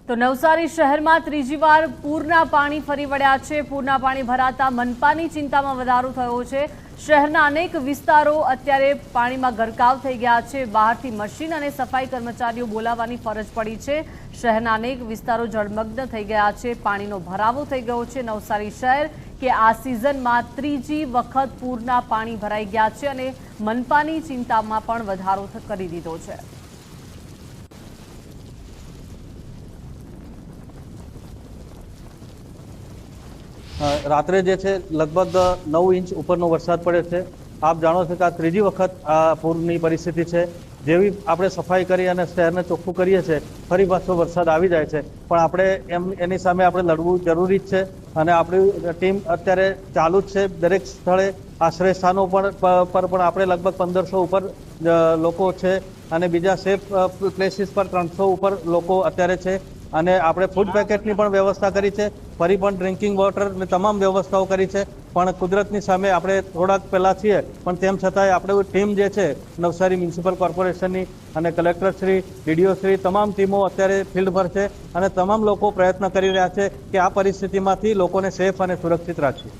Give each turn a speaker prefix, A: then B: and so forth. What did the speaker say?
A: તો નવસારી શહેરમાં ત્રીજી વાર પૂરના પાણી ફરી વળ્યા છે। પૂરના પાણી ભરાતા મનપાની ચિંતામાં વધારો થયો છે। શહેરના અનેક વિસ્તારો અત્યારે પાણીમાં ગરકાવ થઈ ગયા છે। બહારથી મશીન અને સફાઈ કર્મચારીઓ બોલાવવાની ફરજ પડી છે। શહેરના અનેક વિસ્તારો જળમગ્ન થઈ ગયા છે। પાણીનો ભરાવો થઈ ગયો છે। નવસારી શહેર કે આ સિઝનમાં ત્રીજી વખત પૂરના પાણી ભરાઈ ગયા છે અને મનપાની ચિંતામાં પણ વધારો કરી દીધો છે।
B: રાત્રે જે છે લગભગ 9 ઇંચ ઉપરનો વરસાદ પડ્યો છે। આપ જાણો છો કે આ ત્રીજી વખત આ પૂરની પરિસ્થિતિ છે। જેવી આપણે સફાઈ કરી અને શહેરને ચોખ્ખું કરીએ છીએ ફરી પાછો વરસાદ આવી જાય છે, પણ આપણે એની સામે આપણે લડવું જરૂરી જ છે અને આપણી ટીમ અત્યારે ચાલુ જ છે। દરેક સ્થળે આશ્રય સ્થાનો પર પણ આપણે લગભગ 1500 ઉપર લોકો છે અને બીજા સેફ પ્લેસીસ પર 300 ઉપર લોકો અત્યારે છે અને આપણે ફૂડ પેકેટની પણ વ્યવસ્થા કરી છે। ફરી પણ ડ્રિંકિંગ વોટરની તમામ વ્યવસ્થાઓ કરી છે, પણ કુદરતની સામે આપણે થોડાક પહેલા છીએ, પણ તેમ છતાંય આપણે ટીમ જે છે નવસારી મ્યુનિસિપલ કોર્પોરેશનની અને કલેક્ટરશ્રી, ડીડીઓશ્રી તમામ ટીમો અત્યારે ફિલ્ડ પર છે અને તમામ લોકો પ્રયત્ન કરી રહ્યા છે કે આ પરિસ્થિતિમાંથી લોકોને સેફ અને સુરક્ષિત રાખીએ।